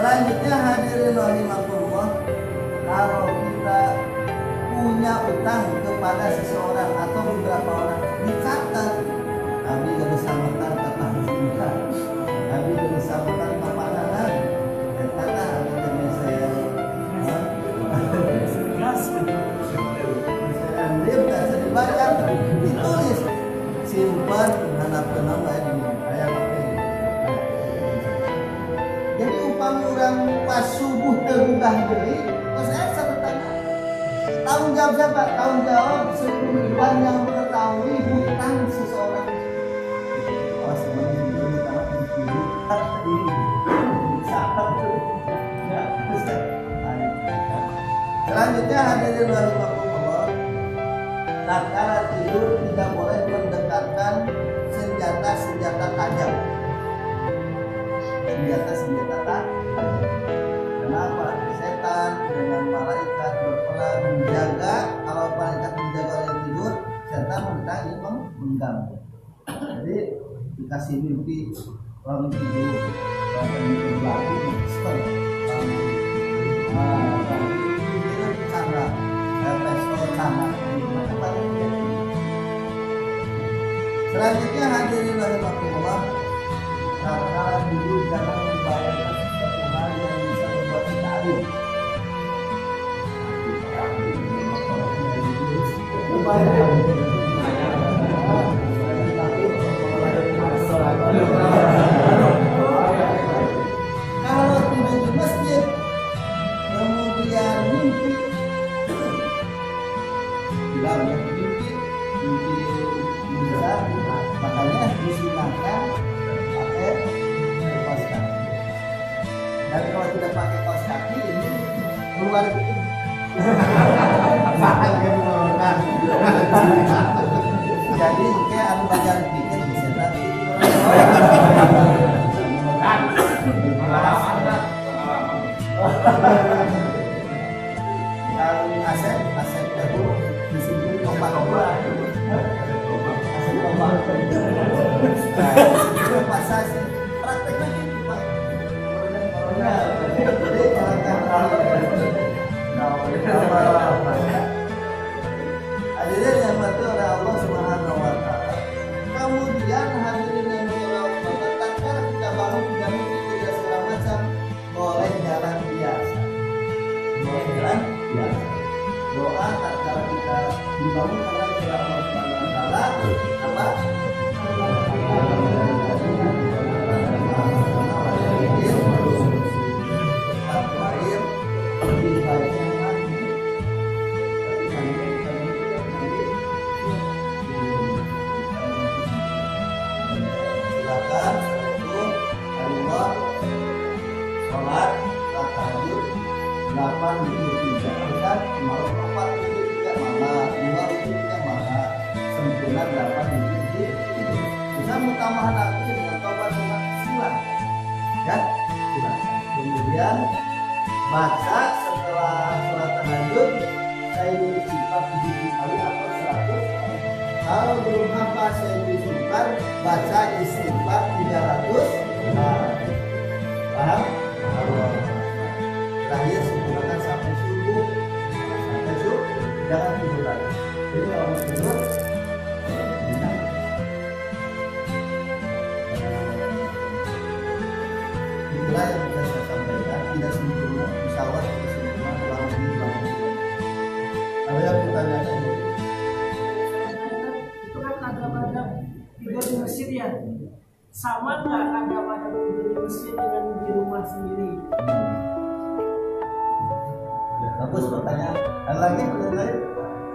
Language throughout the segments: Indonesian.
Selanjutnya hadirin rahimakumullah, kalau kita punya utang kepada seseorang atau beberapa orang, dicatat. Kami gak bisa makan kata cinta, kami gak bisa makan makanan. Dan kata kami saya dia bisa dibayar, ditulis, simpan, hanapkan nama ini, kayak pakai. Jadi upami orang pas subuh tergugah diri, terus saya bertanya, tanggung jawab siapa? Tanggung jawab seluruh yang mengetahui hutang seseorang. Oh sebenarnya itu hutang itu selanjutnya hadirin rahimakumullah, tatkala tidur tidak boleh mendekatkan senjata tajam. Senjata tajam. Kenapa? Setan dengan malaikat berperan menjaga. Kalau malaikat menjaga orang tidur, setan mengganggu. Jadi dikasih mimpi orang tidur, orang tidur lagi, selanjutnya hadirin rahimakumullah, karena dulu jangan membayangkan sesuatu hal yang bisa membuat kita alim. Kalau tidur di masjid kemudian mimpi, bilang ya mimpi besar, makanya disunahkan pakai kaos kaki. Dan kalau tidak pakai kaos kaki ini keluar itu. Jadi kayak anu baca dikit bisa tadi. Kalau aset itu disimpul lomba-lomba. Aset lomba. Itu pasasi prakteknya gitu Pak. Hadirin yang mati oleh Allah Subhanahu wa Ta'ala. Kemudian hadirin yang mati oleh Allah, tatkala kita bangun tidak mimpi tidak segala macam, boleh jalan biasa. Boleh jalan biasa. Doa tatkala kita dibangun oleh Allah Subhanahu wa Ta'ala apa? Tambahan aku dengan tobat dengan silat, ya silakan. Kemudian baca setelah sholat tahajud saya istighfar 70 kali atau 100. Kalau belum hafal saya istighfar, baca istighfar 300 kali. Paham? Terakhir sempurnakan sampai subuh, jangan tidur lagi. Jadi kalau mau tidur yang bisa saya sampaikan, tidak sempurna, insya Allah tidak sempurna, kurang lebih. Ada yang ditanyakan? Itu kan kadang-kadang tidur di masjid ya, sama nggak kadang-kadang tidur di masjid dengan di rumah sendiri? Bagus pertanyaan. Ada lagi pertanyaan lain?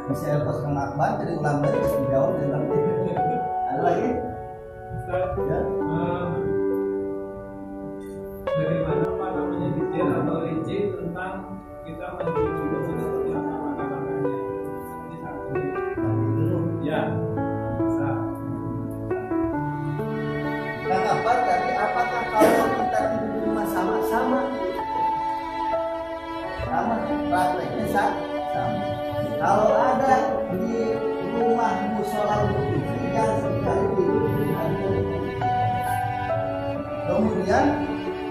Bisa lepas Kang Akbar jadi ulang dari terus dijawab dengan ada lagi? Ya. Bagaimana detail atau rinci tentang kita mencuci baju seperti apa makanan-makanannya? Seperti satu. Ya, bisa. Kang Akbar tadi apakah kalau kita tidur di rumah sama-sama? Sama, prakteknya sama. Kalau ada di rumah musola untuk jangan sekali tidur di hari. Kemudian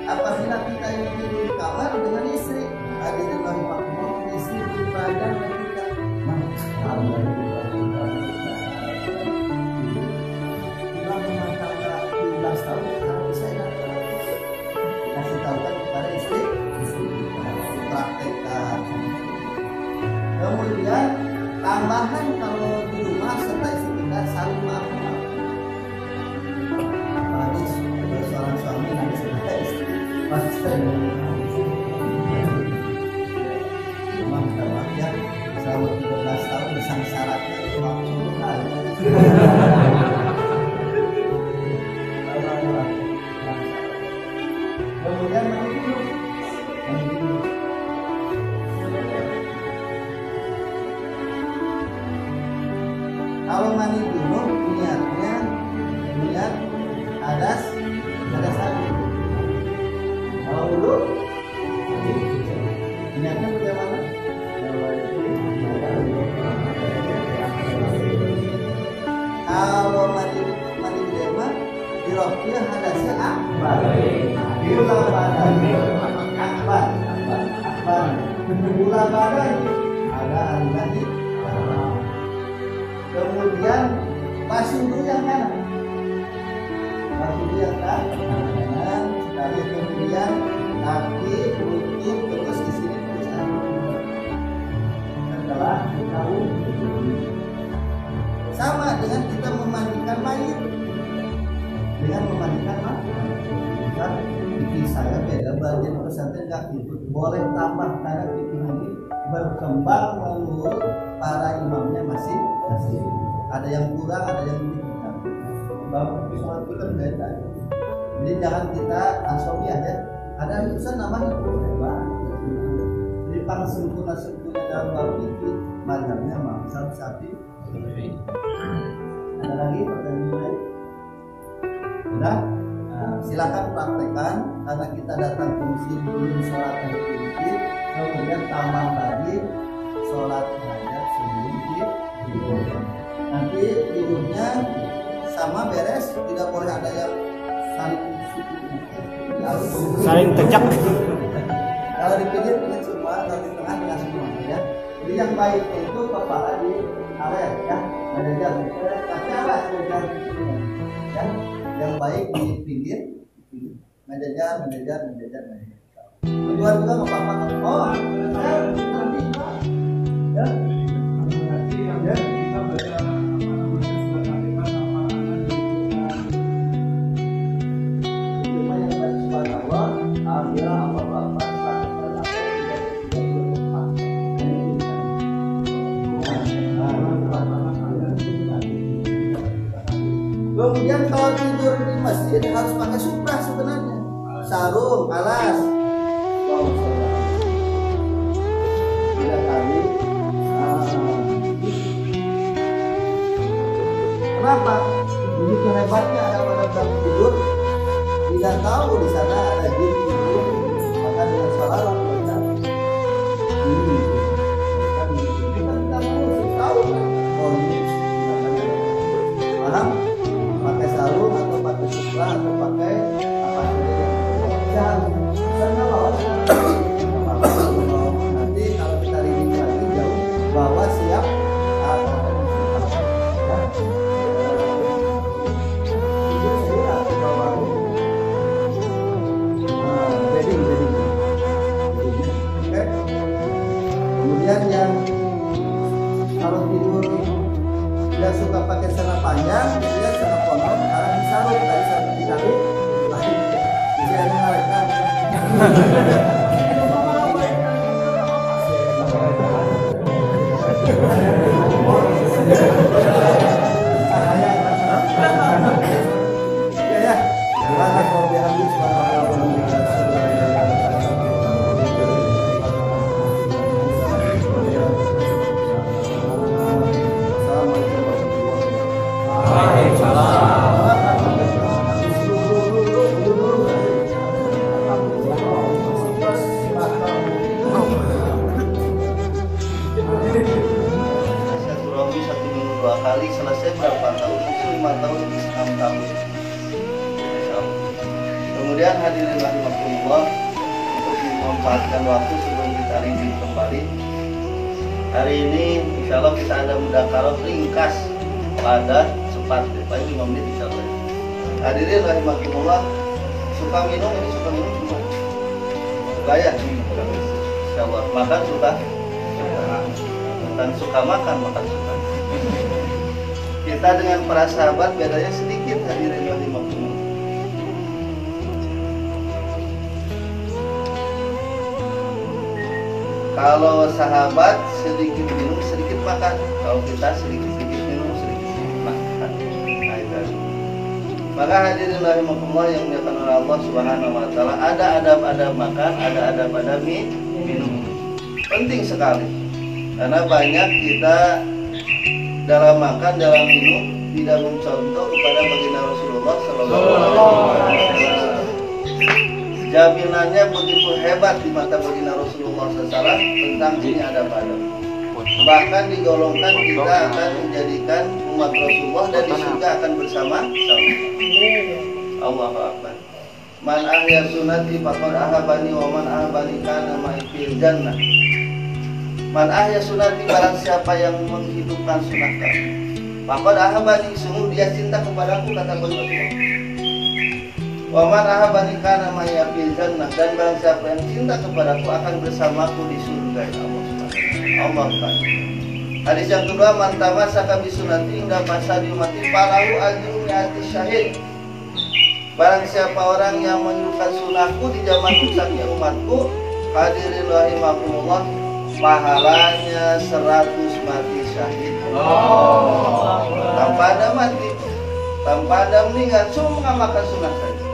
apabila kita kita ini tidur di kamar dengan istri, hadirin rahimakumullah, istri beribadah dan kita tahun sekarang saya kasih tahu kepada istri praktekkan. Kemudian tambahan kalau di rumah serta istri kita saling maafkan. Apalagi seorang suami nanti serta istri pasti cuma minta maaf ya, selama 13 tahun disangsaratnya cuma 10 hari. Kemudian mandi dulu. Kalau mandi dulu niatnya niat hadas air. Kalau dulu niatnya bagaimana? Kalau mandi gede diroknya hadasnya akbar. Gula badan akbar. Gula badan ada lagi. Kemudian basuh dulu yang kanan. Sekali kemudian kaki, lutut, terus di sini terus setelah tahu sama dengan kita memandikan mayit. Dengan memandikan kan fikih saya beda, bagian pesantren nggak ikut, boleh tambah karena fikih ini berkembang menurut para imamnya masih ada yang kurang, ada yang lebih kurang. Bapak sholat kita beda, jadi jangan kita asobiah ya. Ada urusan namanya hebat. Jadi pang sempurna dalam bab fikih mazhabnya mazhab Syafi'i. Ada lagi pertanyaan lain? Sudah? Nah, silakan praktekkan karena kita datang ke masjid belum sholat tahiyat, kemudian tambah lagi sholat hajat sebelum tidur. Nanti tidurnya sama beres, tidak boleh ada yang saling tejak. Kalau di pinggir semua, kalau di tengah dengan semua ya. Jadi yang baik itu kepala di area ya, ada jalan, tapi alas ya. Yang baik di pinggir, menjajar. Keluar juga apa-apa. Oh, nanti ya. Nanti yang kita baca surat Al-Fatihah sama cuma yang baca subhanallah, alhamdulillah apa-apa. Kemudian kalau tidur di masjid harus pakai sutra sebenarnya, sarung, alas. Tidak kali. Kenapa? Begitu hebatnya ada pada bab tidur, tidak tahu di sana ada jin tidur, maka dengan salawat baca ini. Kita harus tahu oh ini paham? Pakai sarung atau pakai sutra atau pakai apa saja yang bawa nanti kalau kita reading lagi jauh bawa siap kemudian yang kalau tidur tidak suka pakai celana panjang, dia celana pondok, sekarang disarung, tadi saya ditarik, lagi bisa mengarahkan. Ya, silakan kalau diambil kali selesai berapa tahun, mungkin 5 tahun, 6 tahun. Kemudian hadirin rahimakumullah, memanfaatkan waktu sebelum kita review kembali. Hari ini insya Allah kita ada mudzakarah ringkas pada paling 5 menit insya Allah. Hadirin rahimakumullah, suka minum semua? Suka ya? Insya Allah. Makan suka? Bukan suka makan suka. Kita dengan para sahabat bedanya sedikit, hadirin rahimakumullah. Kalau sahabat sedikit minum, sedikit makan. Kalau kita sedikit minum, sedikit makan. Nah, itu. Maka hadirin rahimakumullah yang dimuliakan oleh Allah Subhanahu wa taala, ada adab-adab makan, ada adab-adab minum. Penting sekali. Karena banyak kita dalam makan, dalam minum tidak mencontoh kepada baginda Rasulullah sallallahu alaihi wasallam. Jaminannya begitu hebat di mata baginda Rasulullah SAW tentang ini ada pada. Bahkan digolongkan kita akan menjadikan umat Rasulullah dan di surga akan bersama-sama. Allahu Akbar. Man ahya sunnati faqad ahabani wa man ahabani kana ma'i fil jannah. Man ahya sunnati, barang siapa yang menghidupkan sunnah kami, faqad ahabani, sungguh dia cinta kepadaku, kata Rasulullah. Wa man ahabani kana ma'i fil jannah, dan barang siapa yang cinta kepadaku akan bersamaku di surga. Allah Ta'ala. Hadis yang kedua, man tamassaka bi sunnati inda fasadi ummati falahu ajru mi'ati syahid. Barang siapa orang yang menyukai sunnahku di zaman rusaknya umatku, hadirin rahimakumullah, pahalanya 100 mati syahid. Tanpa ada mati, tanpa ada meninggal, cuma mengamalkan sunnah saja.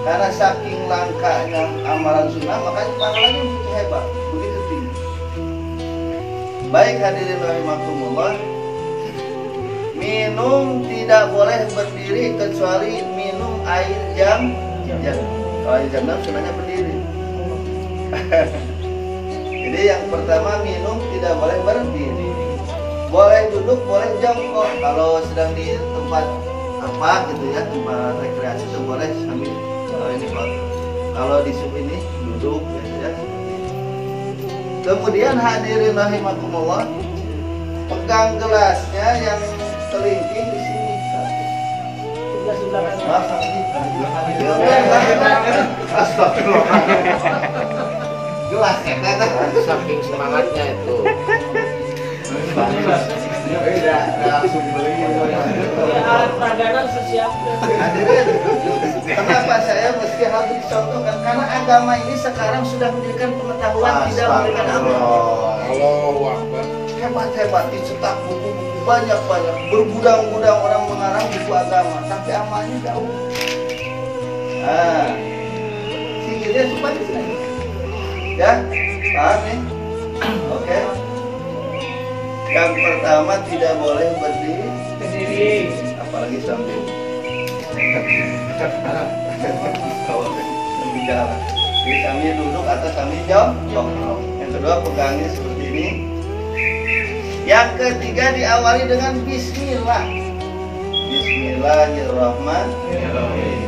Karena saking langkanya amalan sunnah, makanya pahalanya begitu hebat, begitu tinggi. Baik hadirin rahimakumullah, minum tidak boleh berdiri kecuali minum air jam. Kalau air jam sunnahnya berdiri. Jadi yang pertama, minum tidak boleh berdiri. Boleh duduk, boleh jongkok. Kalau sedang di tempat apa gitu ya, tempat rekreasi itu boleh sambil ini kalau di sub ini duduk ya. Kemudian hadirin rahimakumullah, pegang gelasnya yang terlingking di sini. Astagfirullah. Gelas ya kan? Saking semangatnya itu. Langsung beli. Alat peragangan sesiap. Hadirin, kenapa saya mesti harus dicontohkan? Karena agama ini sekarang sudah memberikan pengetahuan, tidak memberikan amal. Allahu Akbar. Hebat-hebat, dicetak buku-buku banyak-banyak, bergudang-gudang orang mengarang buku agama, tapi amalnya jauh. Nah, sihirnya cuma di sini. Ya, paham nih? Oke. Yang pertama, tidak boleh berdiri, apalagi sambil bicara. Jadi sambil duduk atau sambil jongkok. Yang kedua, pegangnya seperti ini. Yang ketiga, diawali dengan bismillah. Bismillahirrahmanirrahim.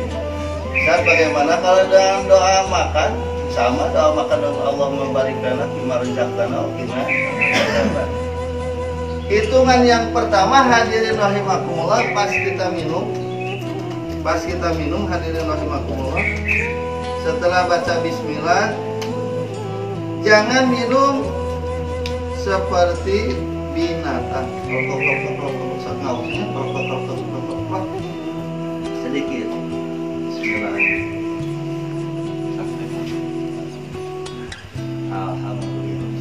Saat bagaimana kalau dalam doa makan, sama doa makan Allahumma barik lana fima razaqtana wa qina adzabannar. Hitungan yang pertama, hadirin rahimakumullah, pas kita minum hadirin rahimakumullah, setelah baca bismillah, jangan minum seperti binatang. Sedikit. Bismillah. Alhamdulillah.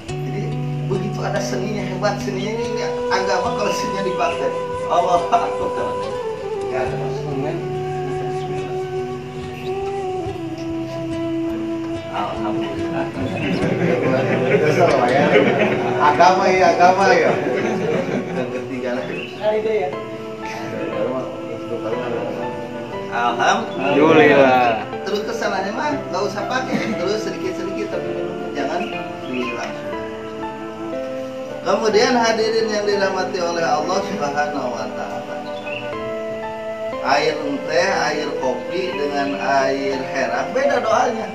Jadi begitu ada seninya, hebat seninya ini agama. Kalau seninya dipakai, Allah Akbar. Ya, ada maksudnya. Alhamdulillah. Agama ya. Yang ketiga lagi. Hari itu ya. Alhamdulillah. Terus kesananya mah nggak usah pakai, terus sedikit-sedikit tapi jangan langsung. Kemudian hadirin yang dirahmati oleh Allah Subhanahu wa taala, Air teh, air kopi dengan air herak beda doanya.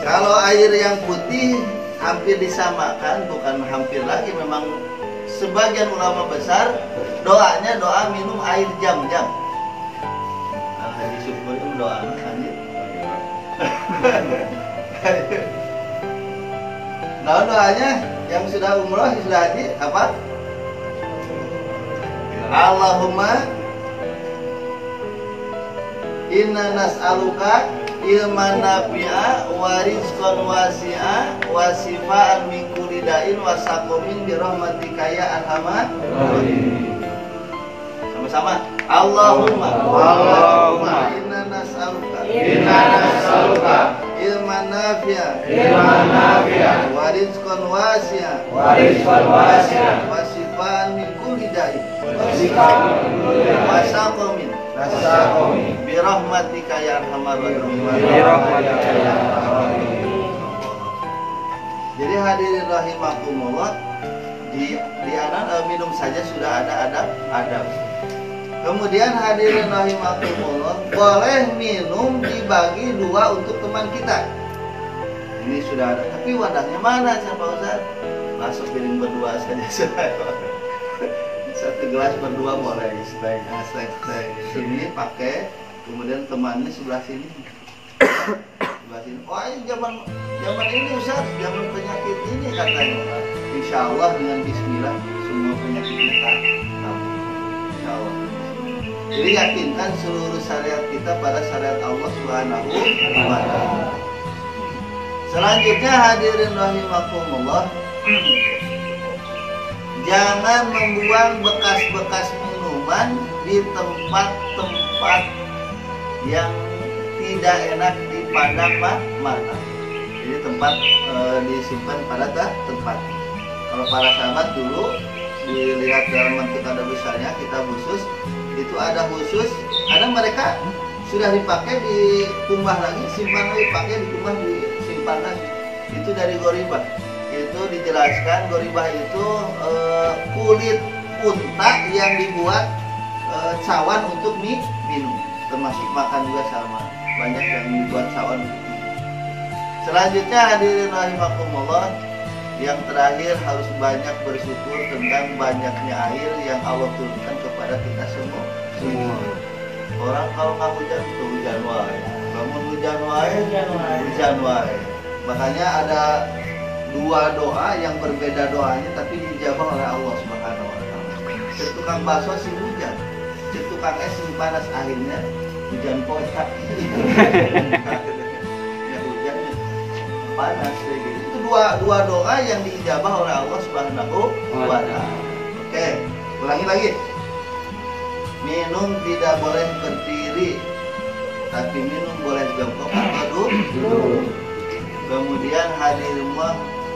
Kalau air yang putih hampir disamakan, bukan hampir lagi, memang sebagian ulama besar doanya doa minum air jam-jam. Haji syukur itu doa haji. Nah doanya yang sudah umroh, sudah haji apa? Allahumma inna nas'aluka ilman nafi'a wa rizqan wasi'a wa sifaan min kulli da'in wa saqamin bi rahmatika ya arhamar rahimin. Sama-sama. Allahumma inna nas'aluka ilman nafi'a wa rizqan wasi'a wa sifaan min kulli da'in wa saqamin bi rahmatika ya arhamar rahimin. Jadi hadirin rahimakumullah, di anak minum saja sudah ada adab. Kemudian hadirin rahimakumullah, boleh minum dibagi dua untuk teman kita. Ini sudah ada, tapi wadahnya mana Pak Ustaz? Masuk piring berdua saja sudah. Satu gelas berdua boleh, sini pakai, kemudian temannya sebelah sini. Wah ini zaman ini Ustaz, zaman penyakit ini katanya. Insya Allah dengan Bismillah semua penyakitnya tahu. Insya Allah. Jadi yakinkan seluruh syariat kita pada syariat Allah Subhanahu wa Ta'ala. Selanjutnya hadirin rahimakumullah, jangan membuang bekas-bekas minuman di tempat-tempat yang tidak enak dipandang mata. Jadi tempat disimpan pada tempat. Kalau para sahabat dulu dilihat dalam bentuk ada besarnya kitab khusus, itu ada khusus, ada mereka sudah dipakai dikumbah lagi, simpan lagi, pakai dikumbah disimpan lagi. Itu dari goribah. Itu dijelaskan goribah itu kulit unta yang dibuat cawan untuk minum, termasuk makan juga sama, banyak yang dibuat cawan untuk minum. Selanjutnya hadirin rahimakumullah, yang terakhir harus banyak bersyukur tentang banyaknya air yang Allah turunkan kepada kita semua. Orang kalau nggak hujan itu hujan wae, namun hujan wae. Makanya ada dua doa yang berbeda doanya tapi dijawab oleh Allah Subhanahu wa Ta'ala. Tukang bakso sih hujan, tukang es sih panas, akhirnya hujan kocak. Ya hujan panas gitu. Itu dua doa yang dijawab oleh Allah Subhanahu wa Ta'ala. Oke, ulangi lagi. Minum tidak boleh berdiri, tapi minum boleh jongkok atau duduk. Kemudian hadirin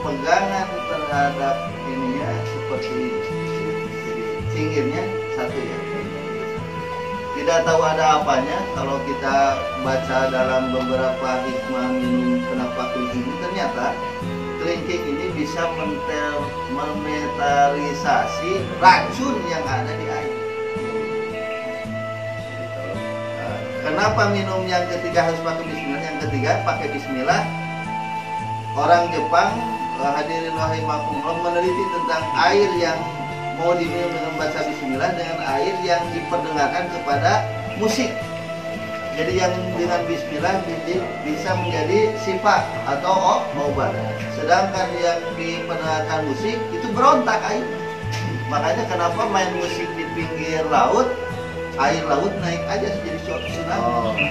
pegangan terhadap ininya seperti ini. Singgirnya satu ya. Tidak tahu ada apanya. Kalau kita baca dalam beberapa hikmah minum kenapa kelingking ini, ternyata kelingking ini bisa menetralisasi racun yang ada di air. Kenapa minum yang ketiga harus pakai bismillah? Yang ketiga pakai bismillah. Orang Jepang, hadirin rahimakumullah, meneliti tentang air yang mau diminum dengan baca bismillah dengan air yang diperdengarkan kepada musik. Jadi yang dengan bismillah bisa menjadi sifat atau obat. Sedangkan yang diperdengarkan musik itu berontak air. Makanya kenapa main musik di pinggir laut, air laut naik aja jadi tsunami.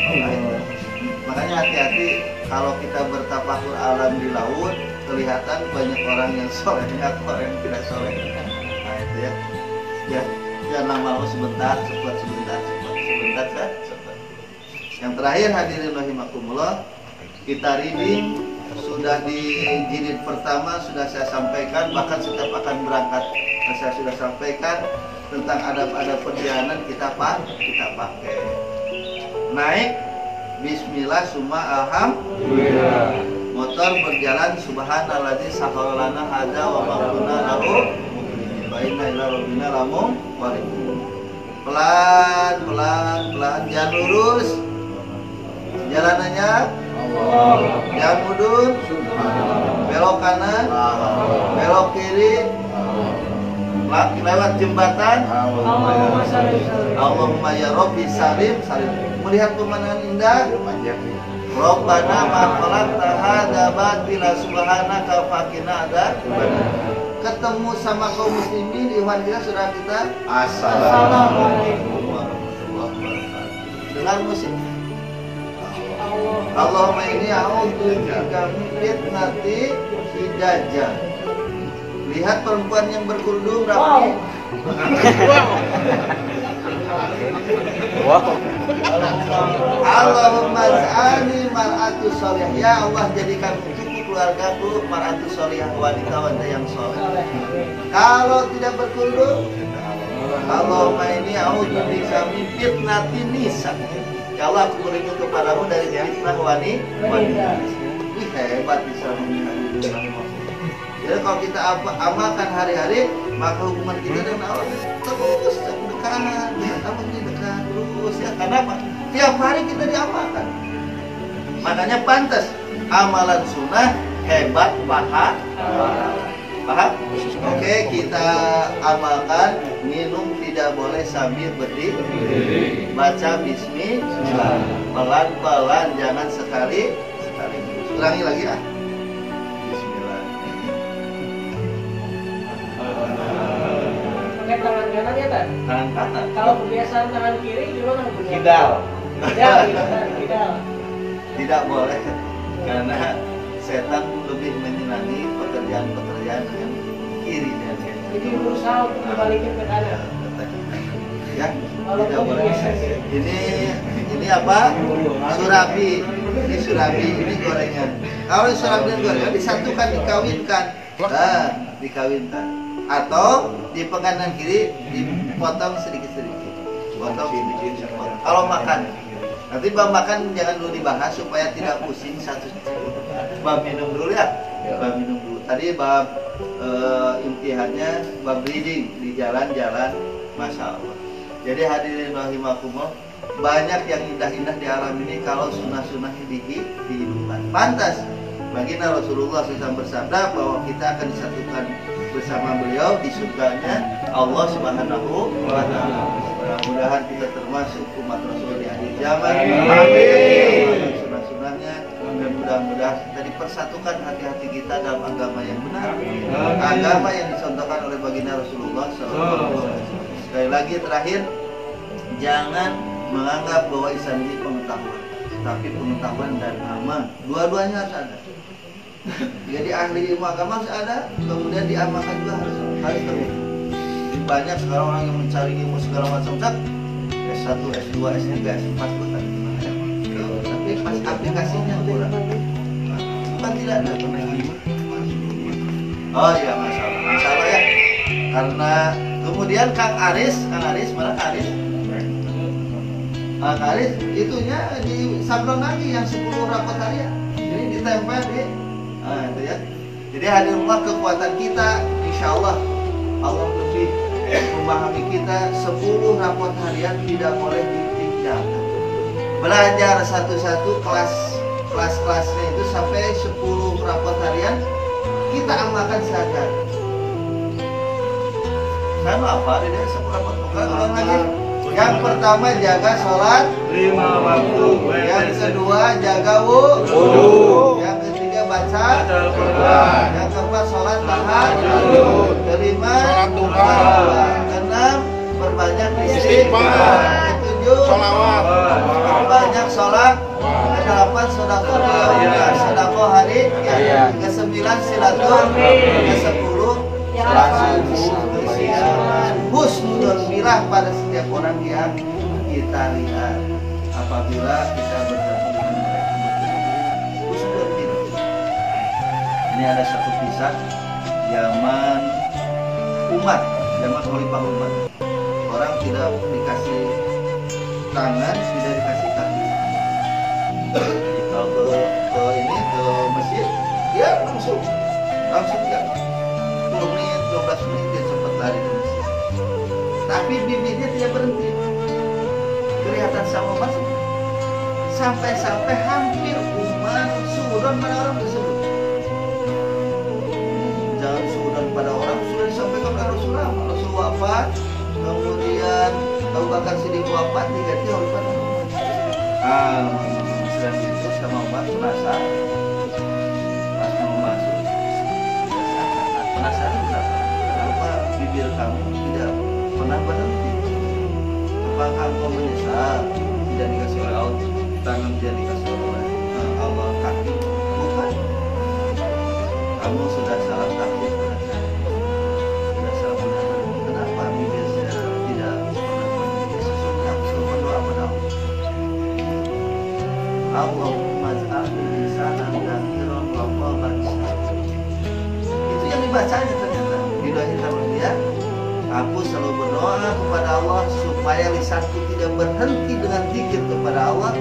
Makanya hati-hati kalau kita bertafakur alam di laut, kelihatan banyak orang yang solehnya, orang yang tidak soleh. Nah itu ya. Jangan lama-lama sebentar. Yang terakhir hadirin rahimakumullah, kita reading sudah di jilid pertama sudah saya sampaikan, bahkan setiap akan berangkat saya sudah sampaikan tentang adab-adab perjalanan kita pakai. Naik bismillah summa alhamdulillah. Motor berjalan subhanalladzi sakhkhara lana hadza wa ma kunna lahu wa inna ila rabbina lamunqalibun. pelan, pelan, pelan, jangan lurus. Jalanannya jangan mundur, belok kanan, belok kiri, lewat jembatan. Allahumma ya Rabbi salim, salim. Melihat pemandangan indah. Rabbana ma khalaqta hadza batila subhanaka faqina adzabannar. Ketemu sama kaum muslimin, ikhwan kita, saudara kita. Assalamualaikum warahmatullahi wabarakatuh. Dengan musik. Allahumma inni a'udzubika min fitnati dajjal. Lihat perempuan yang berkerudung rapi. Allahumma ij'alni mar'atu sholihah. Ya Allah, jadikan untukku keluargaku mar'atu sholihah, wanita yang soleh. Kalau tidak berkerudung, Allahumma inni a'udzubika min fitnati nisa. Ya Allah, aku berlindung kepadamu dari fitnah wanita. Wih, hebat Islam ini. Jadi kalau kita amalkan hari-hari, maka hubungan kita dengan Allah terus dekat, kamu ini dekat terus ya. Karena apa? Tiap hari kita diamalkan. Makanya pantas amalan sunnah hebat pahala. Paham? Oke, kita amalkan. Minum tidak boleh sambil berdiri. Baca bismillah. Pelan-pelan, jangan sekali. Ulangi lagi ya. Bismillah. Pakai tangan kanan ya, Tan? Tangan kanan. Kalau kebiasaan tangan kiri gimana hukumnya? Kidal. Kidal. Tidak boleh, karena setan lebih menyenangi pekerjaan-pekerjaan yang kiri dan kanan. Jadi berusaha untuk membalikin ke kanan. Ya, tidak boleh. Ini apa? Surabi. Ini surabi, ini gorengan. Kalau surabi dan gorengan disatukan, dikawinkan. Nah, dikawinkan. Atau di kanan kiri dipotong sedikit-sedikit. Potong sedikit. Kalau makan, nanti bab makan jangan dulu dibahas supaya tidak pusing satu. Bab minum dulu ya. Bab minum dulu. Tadi bab imtihannya bab reading di jalan-jalan, masya Allah. Jadi hadirin rahimakumullah, banyak yang indah-indah di alam ini kalau sunnah-sunnahnya dihidupkan. Pantas baginda Rasulullah SAW bersabda bahwa kita akan disatukan bersama beliau di surganya Allah Subhanahu wa Ta'ala. Mudah-mudahan kita termasuk umat Rasul di akhir zaman. Amin. Sunnah-sunnahnya, dan mudah-mudahan kita dipersatukan hati-hati kita dalam agama yang benar, agama yang dicontohkan oleh baginda Rasulullah SAW. Sekali lagi terakhir, jangan menganggap bahwa Islam ini pengetahuan, tapi pengetahuan dan amal dua-duanya harus ada. Jadi ahli ilmu agama harus ada, kemudian diamalkan juga harus terwujud. Banyak sekarang orang yang mencari ilmu segala macam, S1, S2, S3, S4 bukan gimana, tapi pas aplikasinya kurang. Bukan tidak ada. Oh iya, masalah ya. Karena kemudian Kang Aris mana Kang Aris? Kang Aris itunya di sablon lagi yang 10 rapot harian. Jadi ditempel di itu ya. Jadi hadirullah kekuatan kita, insya Allah Allah lebih memahami kita. 10 rapot harian tidak boleh ditinggalkan. Belajar satu-satu kelas-kelasnya itu sampai 10 rapot harian kita amalkan sehari-hari. Kan apa di desa 10 rapot ulang lagi. Yang pertama jaga sholat 5 waktu. Yang kedua jaga wudu. Yang ketiga baca Al-Quran. Yang keempat sholat tahajud. Kelima Sholat duha. Keenam berbanyak istighfar. Ketujuh Sholawat. berbanyak sholat. Kedelapan sedekah hari. Kesembilan silaturahmi. Kesepuluh husnul milah pada setiap orang yang kita lihat. Apabila kita bertemu dengan mereka, husnul milah. Ini ada satu kisah zaman umat, zaman Khalifah Umar. Orang tidak dikasih tangan, tidak dikasih kaki. Jadi kalau ke masjid, dia langsung ya. 10 menit, 12 menit dia sempat lari ke masjid. Tapi bibirnya tidak berhenti. sampai-sampai hampir umat suudon pada orang tersebut. Jangan suudon pada orang, sudah disampaikan oleh Rasulullah. Rasul wafat, kemudian Abu Bakar Siddiq wafat, diganti oleh pada sedang itu sama Umar penasaran. Pas mau masuk, penasaran kenapa bibir kamu tidak pernah berhenti? Apakah engkau menyesal tidak dikasih oleh Allah tangan, tidak dikasih oleh Allah kaki? Bukan. Kamu sudah salah takdir pada saya. Sudah salah benar. Kenapa bibir saya tidak pernah berhenti? Sesungguhnya aku selalu berdoa pada Allah. Allahumma ij'alni lisanan dzakiran wa qalban syakiran. Itu yang dibacanya ternyata di doa dia. Aku selalu berdoa kepada Allah supaya lisanku tidak berhenti dengan zikir kepada Allah,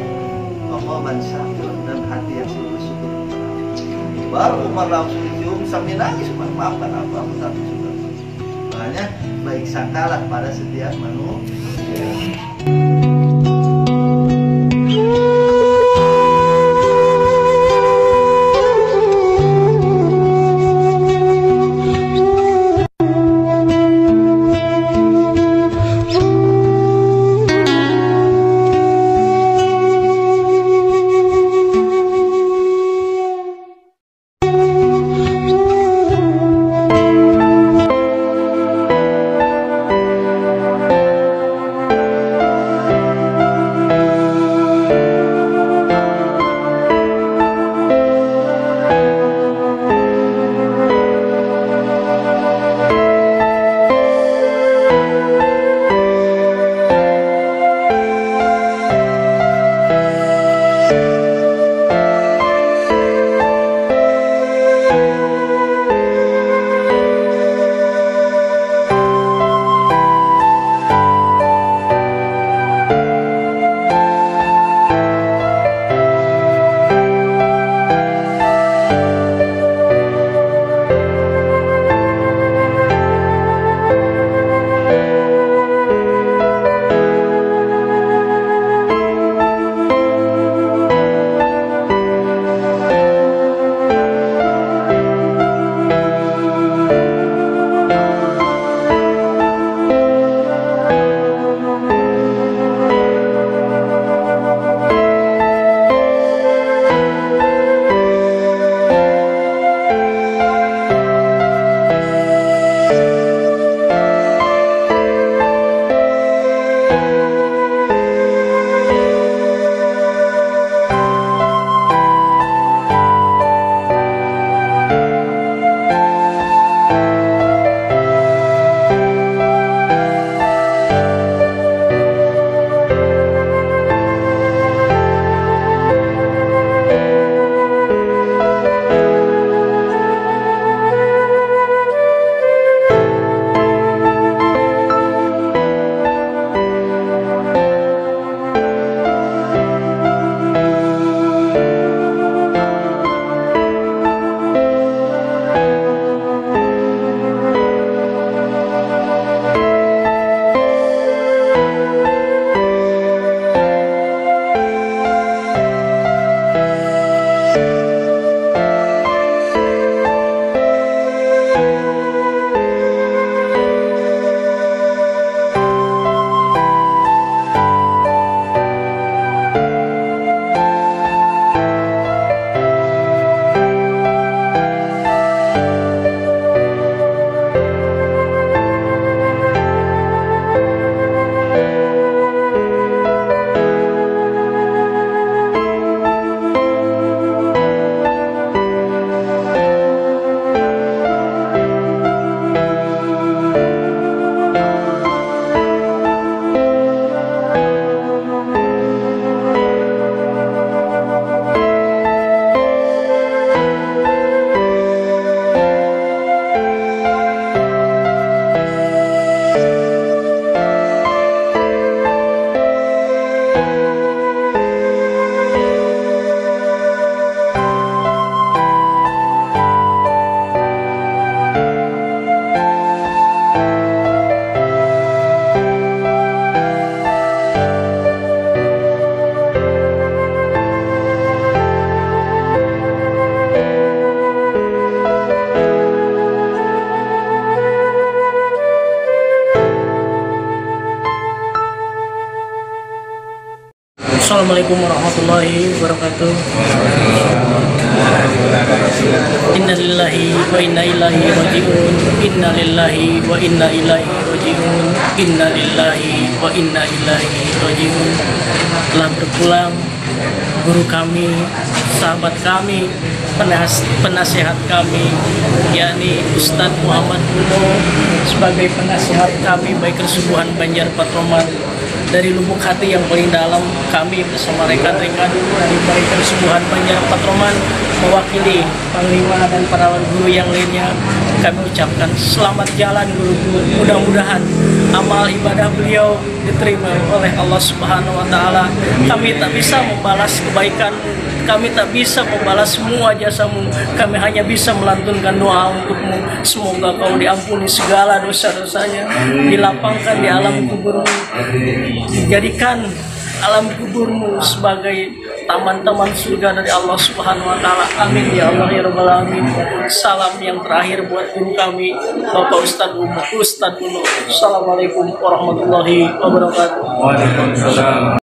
qalban syakiran, dan hati yang selalu bersyukur kepada Allah. Baru Umar langsung dicium sambil nangis, maafkan aku tak bersyukur. Makanya baik sangkalah pada setiap manusia. Assalamualaikum warahmatullahi wabarakatuh. Inna lillahi wa inna ilaihi raji'un. Inna lillahi wa inna ilaihi raji'un. Inna lillahi wa inna ilaihi raji'un. Telah berpulang guru kami, sahabat kami, penasihat kami, yakni Ustadz Muhammad Uno, sebagai penasihat kami baik Kesubuhan Banjar Patroman. Dari lubuk hati yang paling dalam, kami bersama rekan-rekan dari baik Kesubuhan Banjar Patroman mewakili Panglima dan para guru yang lainnya, kami ucapkan selamat jalan guru-guru. Mudah-mudahan amal ibadah beliau diterima oleh Allah Subhanahu wa Ta'ala. Kami tak bisa membalas kebaikan, kami tak bisa membalas semua jasamu, kami hanya bisa melantunkan doa untukmu. Semoga kau diampuni segala dosa-dosanya, dilapangkan di alam kuburmu, dijadikan alam kuburmu sebagai taman-taman surga dari Allah Subhanahu wa Ta'ala. Amin ya Allah ya Rabbal alamin. Salam yang terakhir buat guru kami, Bapak Ustadz Uno. Assalamualaikum warahmatullahi wabarakatuh. Waalaikumsalam.